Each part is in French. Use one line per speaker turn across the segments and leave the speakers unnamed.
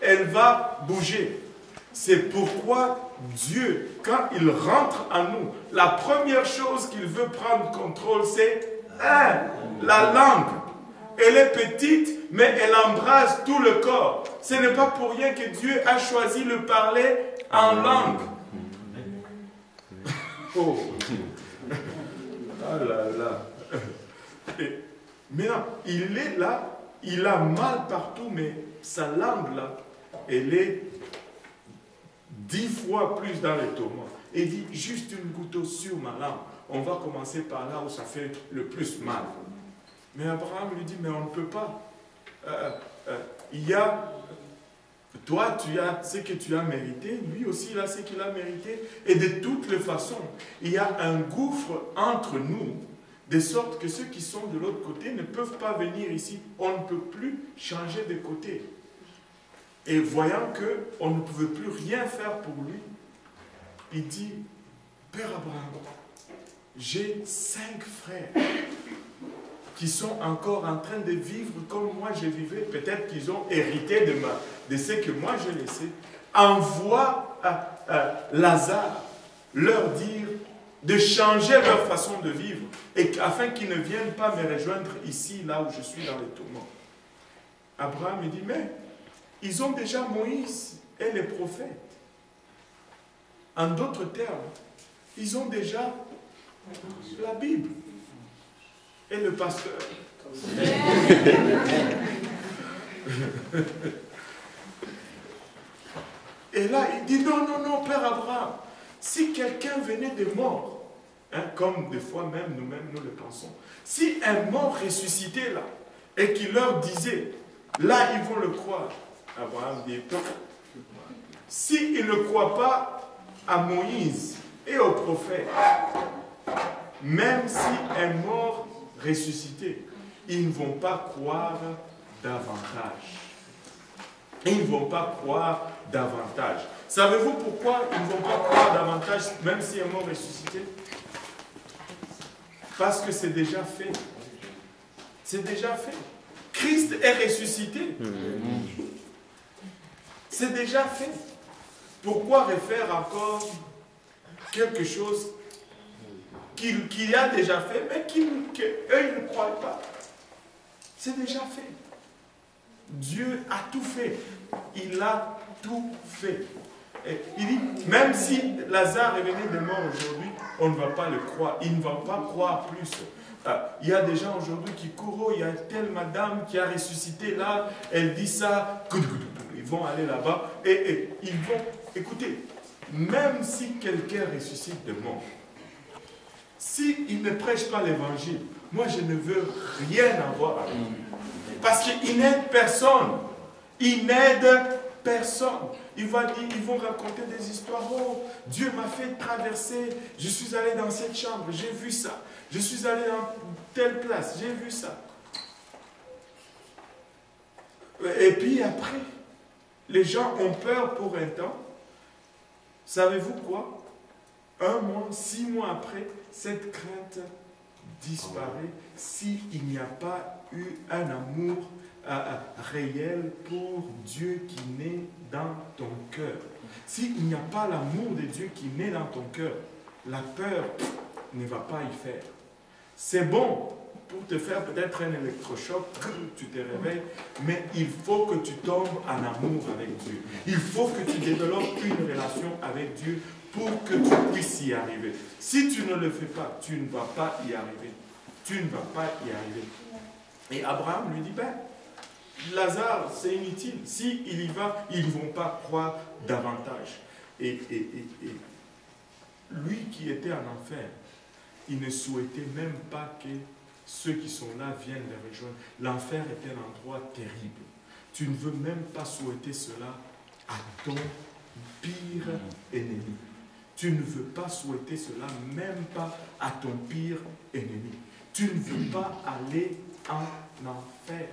elle va bouger. C'est pourquoi Dieu, quand il rentre en nous, la première chose qu'il veut prendre contrôle, c'est la langue. Elle est petite, mais elle embrase tout le corps. Ce n'est pas pour rien que Dieu a choisi de parler en langue. Oh. Ah là là. Et maintenant, il est là, il a mal partout, mais sa langue là, elle est 10 fois plus dans les tourments. Et il dit, juste une goutte d'eau sur ma langue. On va commencer par là où ça fait le plus mal. Mais Abraham lui dit, mais on ne peut pas. Il y a, toi, tu as ce que tu as mérité, lui aussi, il a ce qu'il a mérité. Et de toutes les façons, il y a un gouffre entre nous, de sorte que ceux qui sont de l'autre côté ne peuvent pas venir ici. On ne peut plus changer de côté. Et voyant qu'on ne pouvait plus rien faire pour lui, il dit, Père Abraham, j'ai 5 frères qui sont encore en train de vivre comme moi je vivais. Peut-être qu'ils ont hérité de ce que moi j'ai laissé. Envoie Lazare leur dire de changer leur façon de vivre et afin qu'ils ne viennent pas me rejoindre ici, là où je suis dans les tourments. Abraham me dit, mais ils ont déjà Moïse et les prophètes. En d'autres termes, ils ont déjà la Bible et le pasteur. Et là, il dit, non, non, non, Père Abraham, si quelqu'un venait de mort, comme des fois même nous-mêmes nous le pensons, si un mort ressuscitait là, et qu'il leur disait, là ils vont le croire, Abraham dit, s'ils ne croient pas à Moïse et aux prophètes, même si un mort ressuscité, ils ne vont pas croire davantage. Ils ne vont pas croire davantage. Savez-vous pourquoi ils ne vont pas croire davantage, même si un mort ressuscité? Parce que c'est déjà fait. C'est déjà fait. Christ est ressuscité. C'est déjà fait. Pourquoi refaire encore quelque chose qu'il a déjà fait, mais qu'eux ne croient pas? C'est déjà fait. Dieu a tout fait. Il a tout fait. Et il dit, même si Lazare est venu de mort aujourd'hui, on ne va pas le croire. Il ne va pas croire plus. Il y a des gens aujourd'hui qui courent, il y a telle madame qui a ressuscité là, elle dit ça, ils vont aller là-bas et ils vont, écoutez, même si quelqu'un ressuscite de mort, s'il ne prêche pas l'évangile, moi je ne veux rien avoir avec lui. Parce qu'il n'aide personne. Il n'aide personne. Ils vont raconter des histoires. Oh, Dieu m'a fait traverser. Je suis allé dans cette chambre. J'ai vu ça. Je suis allé dans telle place. J'ai vu ça. Et puis après, les gens ont peur pour un temps. Savez-vous quoi? 1 mois, 6 mois après, cette crainte disparaît s'il n'y a pas eu un amour réel pour Dieu qui naît dans ton cœur. S'il n'y a pas l'amour de Dieu qui naît dans ton cœur, la peur ne va pas y faire. C'est bon pour te faire peut-être un électrochoc, tu te réveilles, mais il faut que tu tombes en amour avec Dieu. Il faut que tu développes une relation avec Dieu pour que tu puisses y arriver. Si tu ne le fais pas, tu ne vas pas y arriver. Tu ne vas pas y arriver. Et Abraham lui dit, ben, Lazare, c'est inutile. S'il y va, ils ne vont pas croire davantage. Et lui qui était en enfer, il ne souhaitait même pas que ceux qui sont là viennent les rejoindre. L'enfer est un endroit terrible. Tu ne veux même pas souhaiter cela à ton pire ennemi. Tu ne veux pas souhaiter cela même pas à ton pire ennemi. Tu ne veux pas aller en enfer.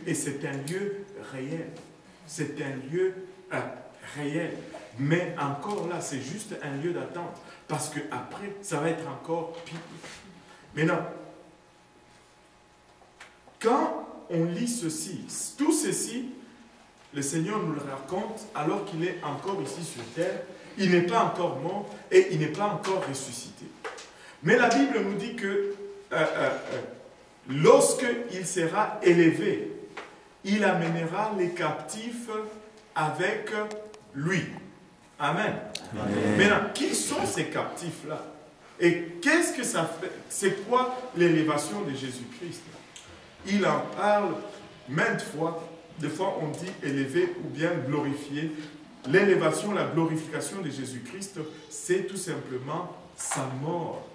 Et c'est un lieu réel. C'est un lieu réel. Mais encore là, c'est juste un lieu d'attente. Parce qu'après, ça va être encore pire. Maintenant, quand on lit ceci, tout ceci, le Seigneur nous le raconte alors qu'il est encore ici sur terre. Il n'est pas encore mort et il n'est pas encore ressuscité. Mais la Bible nous dit que lorsqu'il sera élevé, il amènera les captifs avec lui. Amen. Amen. Maintenant, qui sont ces captifs-là? Et qu'est-ce que ça fait? C'est quoi l'élévation de Jésus-Christ? Il en parle maintes fois. Des fois, on dit élevé ou bien glorifié. L'élévation, la glorification de Jésus-Christ, c'est tout simplement sa mort.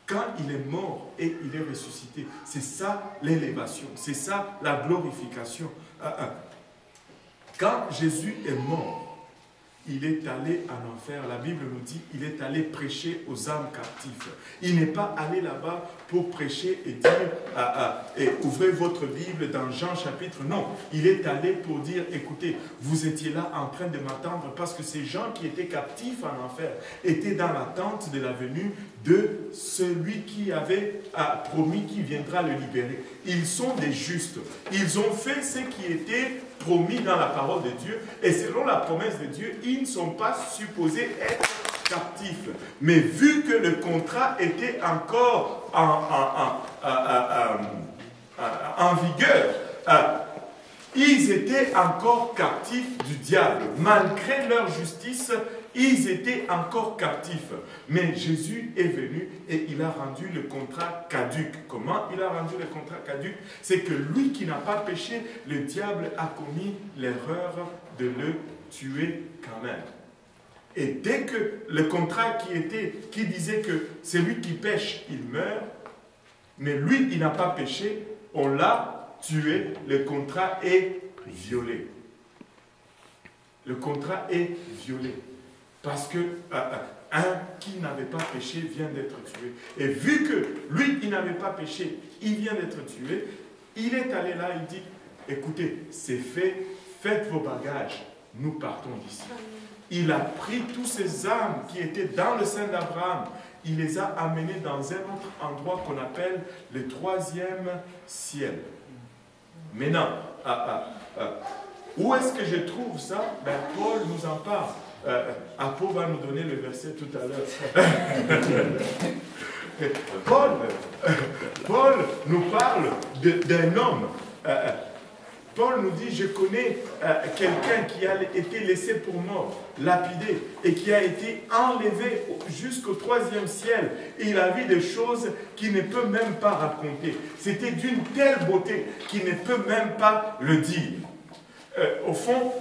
Quand il est mort et il est ressuscité, c'est ça l'élévation, c'est ça la glorification. Quand Jésus est mort, il est allé en enfer. La Bible nous dit il est allé prêcher aux âmes captives. Il n'est pas allé là-bas pour prêcher et dire et ouvrez votre Bible dans Jean chapitre. Non, il est allé pour dire écoutez, vous étiez là en train de m'attendre parce que ces gens qui étaient captifs en enfer étaient dans l'attente de la venue de celui qui avait promis qu'il viendra le libérer. Ils sont des justes. Ils ont fait ce qui était promis dans la parole de Dieu. Et selon la promesse de Dieu, ils ne sont pas supposés être captifs. Mais vu que le contrat était encore en vigueur, ils étaient encore captifs du diable. Malgré leur justice, ils étaient encore captifs. Mais Jésus est venu et il a rendu le contrat caduc. Comment il a rendu le contrat caduc? C'est que lui qui n'a pas péché, le diable a commis l'erreur de le tuer quand même. Et dès que le contrat qui disait que celui qui pêche, il meurt, mais lui, il n'a pas péché, on l'a tué, le contrat est violé. Le contrat est violé. Parce que un qui n'avait pas péché vient d'être tué. Et vu que lui, il n'avait pas péché, il vient d'être tué, il est allé là, il dit, écoutez, c'est fait, faites vos bagages, nous partons d'ici. Il a pris tous ces âmes qui étaient dans le sein d'Abraham, il les a amenés dans un autre endroit qu'on appelle le 3e ciel. Maintenant, où est-ce que je trouve ça? Ben, Paul nous en parle. Apo va nous donner le verset tout à l'heure. Paul nous parle d'un homme. Paul nous dit, je connais quelqu'un qui a été laissé pour mort, lapidé, et qui a été enlevé jusqu'au 3e ciel. Et il a vu des choses qu'il ne peut même pas raconter. C'était d'une telle beauté qu'il ne peut même pas le dire. Au fond,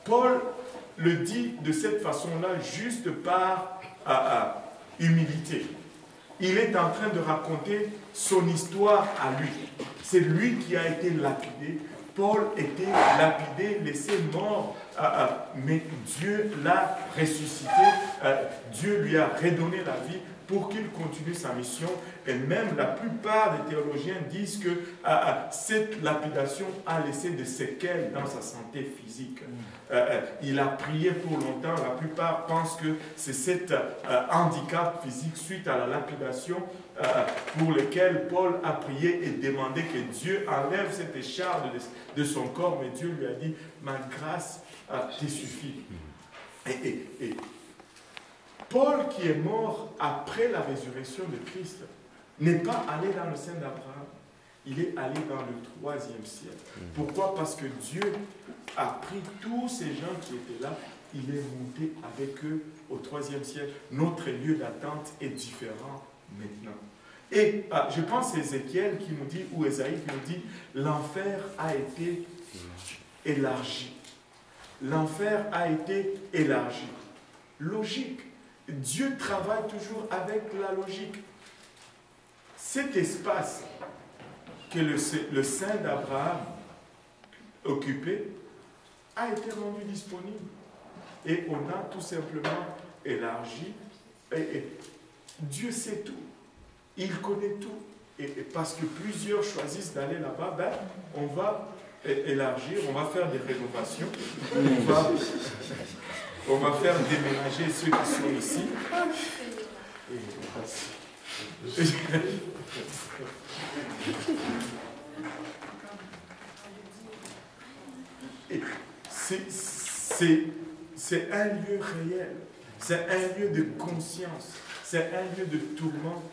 Paul le dit de cette façon-là, juste par humilité. Il est en train de raconter son histoire à lui. C'est lui qui a été lapidé. Paul était lapidé, laissé mort, mais Dieu l'a ressuscité. Dieu lui a redonné la vie pour qu'il continue sa mission. Et même la plupart des théologiens disent que cette lapidation a laissé des séquelles dans sa santé physique. Il a prié pour longtemps. La plupart pensent que c'est cet handicap physique suite à la lapidation pour lequel Paul a prié et demandé que Dieu enlève cette écharpe de son corps. Mais Dieu lui a dit, ma grâce te suffit. Et Paul, qui est mort après la résurrection de Christ, n'est pas allé dans le sein d'Abraham. Il est allé dans le 3e ciel. Pourquoi? Parce que Dieu a pris tous ces gens qui étaient là, il est monté avec eux au 3e ciel. Notre lieu d'attente est différent maintenant. Et je pense à Ézéchiel qui nous dit, ou Ésaïe qui nous dit, l'enfer a été élargi. L'enfer a été élargi. Logique. Dieu travaille toujours avec la logique. Cet espace que le sein d'Abraham occupait a été rendu disponible. Et on a tout simplement élargi. Et Dieu sait tout. Il connaît tout. Et parce que plusieurs choisissent d'aller là-bas, ben, on va élargir, on va faire des rénovations. On va faire déménager ceux qui sont ici. Et c'est un lieu réel, c'est un lieu de conscience, c'est un lieu de tourment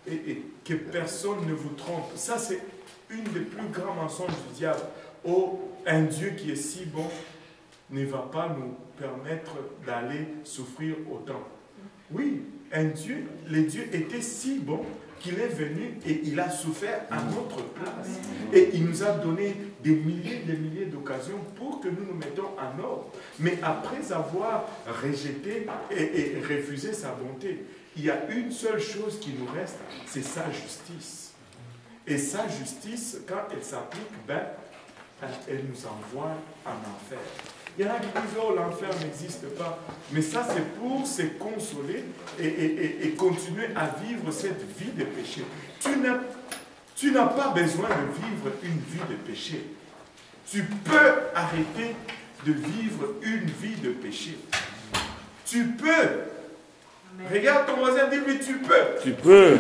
et que personne ne vous trompe. Ça, c'est une des plus grands mensonges du diable. Oh, un Dieu qui est si bon ne va pas nous permettre d'aller souffrir autant. Oui, un Dieu, le Dieu était si bon qu'il est venu et il a souffert à notre place. Et il nous a donné des milliers d'occasions pour que nous nous mettions en ordre. Mais après avoir rejeté et refusé sa bonté, il y a une seule chose qui nous reste, c'est sa justice. Et sa justice, quand elle s'applique, elle nous envoie en enfer. Il y en a qui disent, oh, l'enfer n'existe pas. Mais ça, c'est pour se consoler et continuer à vivre cette vie de péché. Tu n'as pas besoin de vivre une vie de péché. Tu peux arrêter de vivre une vie de péché. Tu peux. Regarde ton voisin, dis-lui, tu peux.
Tu peux,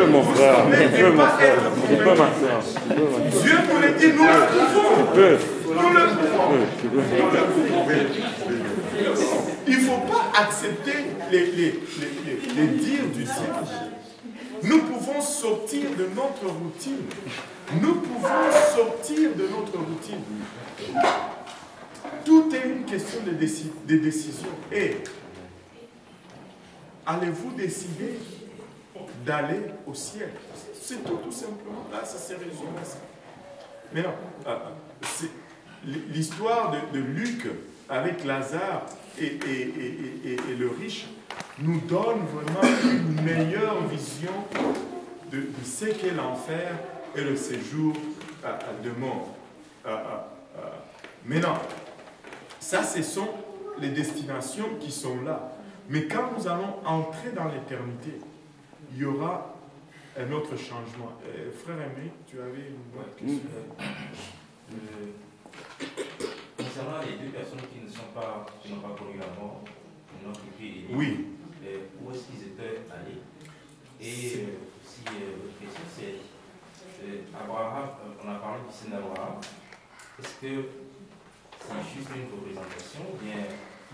mon frère. Tu peux, ma soeur. Dieu
nous le dit, nous le pouvons.
Tu peux.
Nous le pouvons. Il ne faut pas accepter les dires du diable. Nous pouvons sortir de notre routine. Nous pouvons sortir de notre routine. Tout est une question de décision. Et allez-vous décider d'aller au ciel? C'est tout simplement. Là, ça s'est résumé à ça. Mais non, l'histoire de Luc avec Lazare et le riche nous donne vraiment une meilleure vision de ce qu'est l'enfer et le séjour de mort. Mais non, ça, ce sont les destinations qui sont là. Mais quand nous allons entrer dans l'éternité, il y aura un autre changement. Frère Aimé, tu avais une autre question.
Concernant les deux personnes qui n'ont pas connu la mort, qui n'ont pris Élie,
oui.
Où est-ce qu'ils étaient allés? Et si votre question, c'est Abraham, on a parlé du sein d'Abraham. Est-ce que c'est juste une représentation ou bien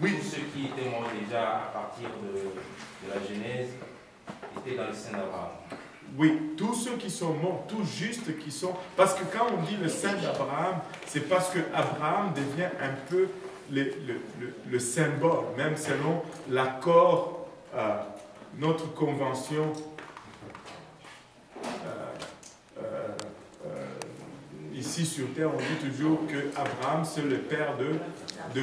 oui.
Tous ceux qui étaient morts déjà à partir de la Genèse étaient dans le sein d'Abraham?
Oui, tous ceux qui sont morts, tous justes qui sont... Parce que quand on dit le sein d'Abraham, c'est parce que Abraham devient un peu le symbole, même selon l'accord, notre convention ici sur terre, on dit toujours que Abraham c'est le père de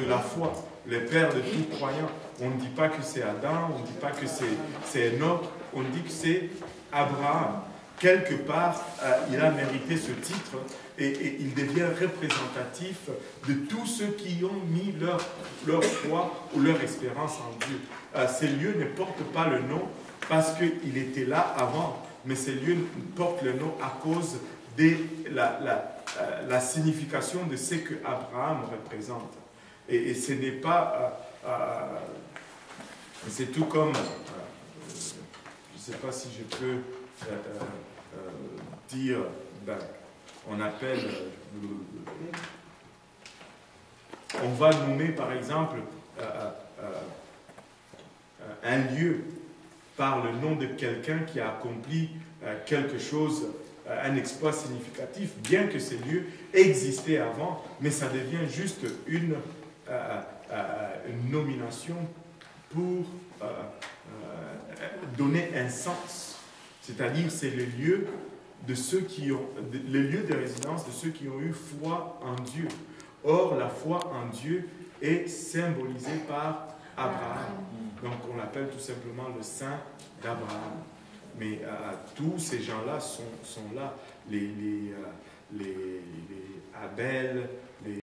la foi, le père de tout croyant. On ne dit pas que c'est Adam, on ne dit pas que c'est Enoch, on dit que c'est Abraham. Quelque part, il a mérité ce titre et il devient représentatif de tous ceux qui ont mis leur foi ou leur espérance en Dieu. Ces lieux ne portent pas le nom parce qu'il était là avant, mais ces lieux portent le nom à cause de la signification de ce que Abraham représente. Et ce n'est pas... c'est tout comme... je ne sais pas si je peux dire... on appelle... on va nommer, par exemple, un lieu par le nom de quelqu'un qui a accompli quelque chose, un exploit significatif, bien que ces lieux existaient avant, mais ça devient juste une nomination pour donner un sens. C'est-à-dire, c'est le lieu de ceux qui ont, le lieu de résidence de ceux qui ont eu foi en Dieu. Or, la foi en Dieu est symbolisée par Abraham. Donc, on l'appelle tout simplement le saint d'Abraham. Mais tous ces gens-là sont là. Les Abel,